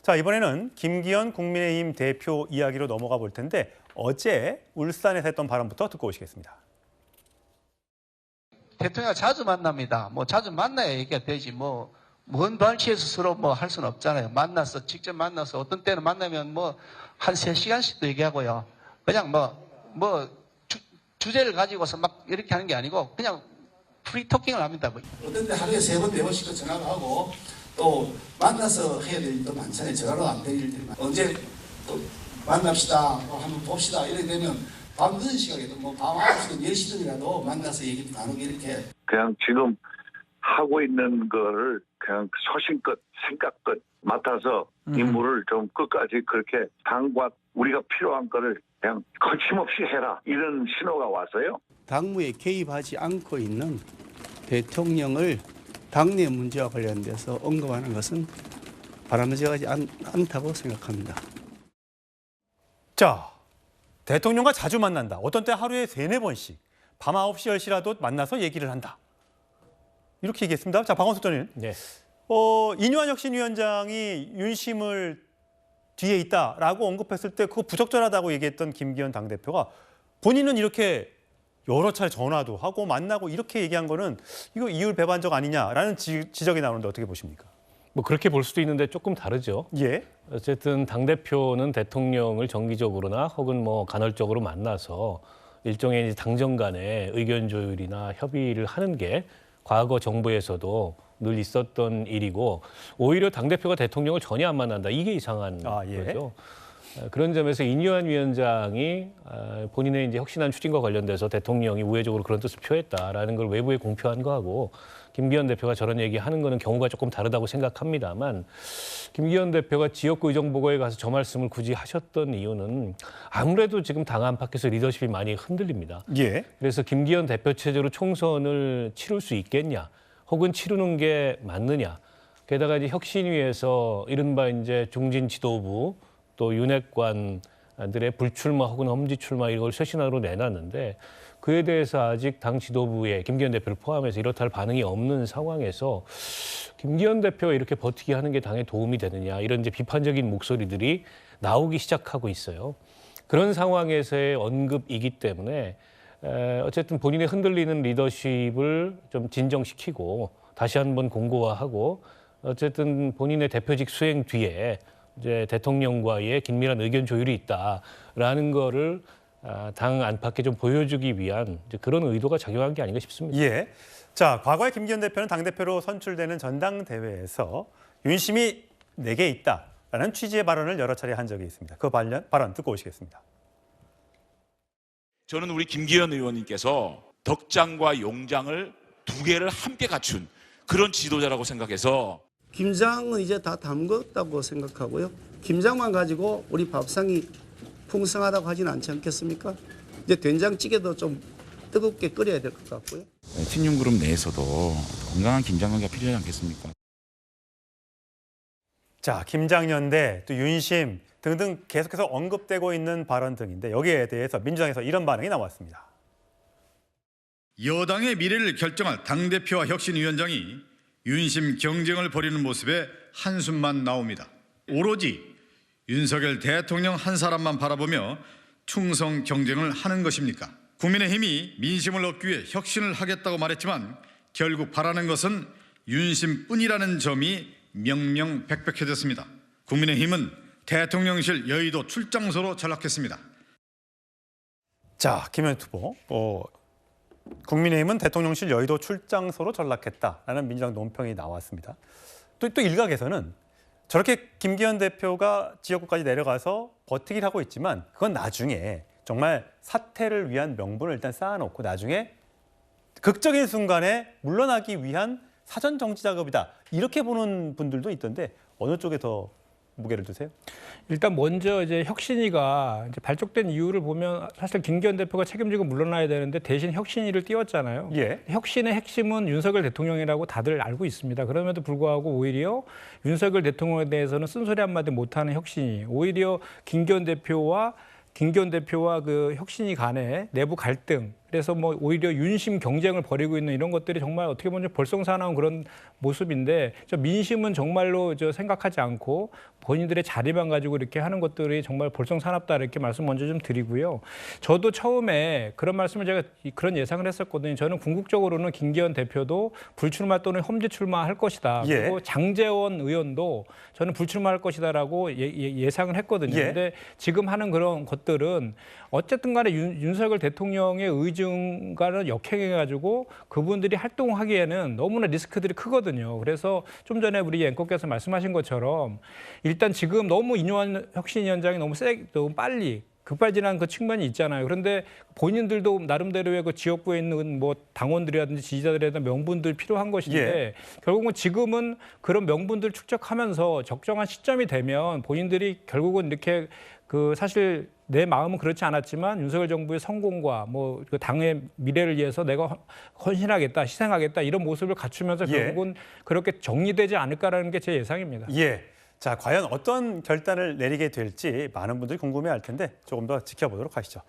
자, 이번에는 김기현 국민의힘 대표 이야기로 넘어가 볼 텐데 어제 울산에서 했던 발언부터 듣고 오시겠습니다. 대통령 자주 만납니다. 뭐 자주 만나야 얘기가 되지 먼 발치에서 서로 할 수는 없잖아요. 직접 만나서 어떤 때는 만나면 한 3시간씩도 얘기하고요. 그냥 주제를 가지고서 막 이렇게 하는 게 아니고 그냥 프리토킹을 합니다. 어떤 때 하루에 3번, 4번씩도 전화를 하고 또 만나서 해야 될 일도 많잖아요. 전화로 안 될 일들이 많아요. 언제 또 만납시다, 한번 봅시다 이렇게 되면 밤 늦은 시간에도 밤 9시든 10시든이라도 만나서 얘기도 나누고 이렇게. 그냥 지금 하고 있는 거를 그냥 소신껏 생각껏 맡아서 임무를 좀 끝까지 그렇게 당과 우리가 필요한 거를 그냥 거침없이 해라 이런 신호가 왔어요. 당무에 개입하지 않고 있는 대통령을 당내 문제와 관련돼서 언급하는 것은 바람직하지 않다고 생각합니다. 자, 대통령과 자주 만난다. 어떤 때 하루에 3-4번씩 밤 9시, 10시라도 만나서 얘기를 한다. 이렇게 얘기했습니다. 자, 박원석 전 의원. 네. 인유한 혁신위원장이 윤심을 뒤에 있다라고 언급했을 때 그거 부적절하다고 얘기했던 김기현 당대표가 본인은 이렇게 여러 차례 전화도 하고 만나고 이렇게 얘기한 거는 이거 이율 배반적 아니냐라는 지적이 나오는데 어떻게 보십니까? 그렇게 볼 수도 있는데 조금 다르죠. 예. 어쨌든 당대표는 대통령을 정기적으로나 혹은 간헐적으로 만나서 일종의 이제 당정 간의 의견 조율이나 협의를 하는 게 과거 정부에서도 늘 있었던 일이고 오히려 당대표가 대통령을 전혀 안 만난다. 이게 이상한 거죠. 그런 점에서 인유한 위원장이 본인의 이제 혁신안 추진과 관련돼서 대통령이 우회적으로 그런 뜻을 표했다라는 걸 외부에 공표한 거하고 김기현 대표가 저런 얘기하는 거는 경우가 조금 다르다고 생각합니다만 김기현 대표가 지역구 의정보고에 가서 저 말씀을 굳이 하셨던 이유는 아무래도 지금 당 안팎에서 리더십이 많이 흔들립니다. 예. 그래서 김기현 대표 체제로 총선을 치를 수 있겠냐, 혹은 치르는 게 맞느냐. 게다가 이제 혁신위에서 이른바 이제 중진 지도부 또 윤핵관들의 불출마 혹은 험지 출마 이걸 쇄신안으로 내놨는데 그에 대해서 아직 당 지도부에 김기현 대표를 포함해서 이렇다 할 반응이 없는 상황에서 김기현 대표가 이렇게 버티게 하는 게 당에 도움이 되느냐 이런 이제 비판적인 목소리들이 나오기 시작하고 있어요. 그런 상황에서의 언급이기 때문에 어쨌든 본인의 흔들리는 리더십을 좀 진정시키고 다시 한번 공고화하고 어쨌든 본인의 대표직 수행 뒤에 이제 대통령과의 긴밀한 의견 조율이 있다라는 거를 당 안팎에 좀 보여주기 위한 이제 그런 의도가 작용한 게 아닌가 싶습니다. 예. 자, 과거에 김기현 대표는 당대표로 선출되는 전당대회에서 윤심이 내게 있다라는 취지의 발언을 여러 차례 한 적이 있습니다. 그 발언 듣고 오시겠습니다. 저는 우리 김기현 의원님께서 덕장과 용장을 2개를 함께 갖춘 그런 지도자라고 생각해서 김장은 이제 다 담궜다고 생각하고요. 김장만 가지고 우리 밥상이 풍성하다고 하지는 않지 않겠습니까? 이제 된장찌개도 좀 뜨겁게 끓여야 될 것 같고요. 친윤그룹 내에서도 건강한 김장관계가 필요하지 않겠습니까? 자, 김장연대, 또 윤심 등등 계속해서 언급되고 있는 발언 등인데 여기에 대해서 민주당에서 이런 반응이 나왔습니다. 여당의 미래를 결정할 당대표와 혁신위원장이 윤심 경쟁을 벌이는 모습에 한숨만 나옵니다. 오로지 윤석열 대통령 한 사람만 바라보며 충성 경쟁을 하는 것입니까? 국민의힘이 민심을 얻기 위해 혁신을 하겠다고 말했지만 결국 바라는 것은 윤심뿐이라는 점이 명명백백해졌습니다. 국민의힘은 대통령실 여의도 출장소로 전락했습니다. 자, 김현 후보. 국민의힘은 대통령실 여의도 출장소로 전락했다라는 민주당 논평이 나왔습니다. 또 일각에서는 저렇게 김기현 대표가 지역구까지 내려가서 버티기를 하고 있지만 그건 나중에 정말 사퇴를 위한 명분을 일단 쌓아놓고 나중에 극적인 순간에 물러나기 위한 사전 정치 작업이다. 이렇게 보는 분들도 있던데 어느 쪽에 더 무게를 두세요? 일단 먼저 이제 혁신위가 이제 발족된 이유를 보면 사실 김기현 대표가 책임지고 물러나야 되는데 대신 혁신위를 띄웠잖아요. 예. 혁신의 핵심은 윤석열 대통령이라고 다들 알고 있습니다. 그럼에도 불구하고 오히려 윤석열 대통령에 대해서는 쓴소리 한마디 못하는 혁신위, 오히려 김기현 대표와 그 혁신위 간의 내부 갈등, 그래서 뭐 오히려 윤심 경쟁을 벌이고 있는 이런 것들이 정말 어떻게 보면 볼썽사나운 그런 모습인데 저 민심은 정말로 저 생각하지 않고 본인들의 자리만 가지고 이렇게 하는 것들이 정말 볼썽사납다 이렇게 말씀 먼저 좀 드리고요. 저도 처음에 그런 말씀을 제가 그런 예상을 했었거든요. 저는 궁극적으로는 김기현 대표도 불출마 또는 험지 출마할 것이다. 예. 그리고 장제원 의원도 저는 불출마할 것이다라고 예상을 했거든요. 예. 근데 지금 하는 그런 것들은 어쨌든 간에 윤석열 대통령의 의중과는 역행해가지고 그분들이 활동하기에는 너무나 리스크들이 크거든요. 그래서 좀 전에 우리 앵커께서 말씀하신 것처럼 일단 지금 너무 이뇨한 혁신위원장이 너무 빨리 급발진한 그 측면이 있잖아요. 그런데 본인들도 나름대로의 그 지역구에 있는 뭐 당원들이라든지 지지자들이라든지 명분들 필요한 것인데 예. 결국은 지금은 그런 명분들 축적하면서 적정한 시점이 되면 본인들이 결국은 이렇게 그 사실 내 마음은 그렇지 않았지만 윤석열 정부의 성공과 뭐 그 당의 미래를 위해서 내가 헌신하겠다, 희생하겠다 이런 모습을 갖추면서 예. 결국은 그렇게 정리되지 않을까라는 게 제 예상입니다. 예. 자, 과연 어떤 결단을 내리게 될지 많은 분들이 궁금해할 텐데 조금 더 지켜보도록 하시죠.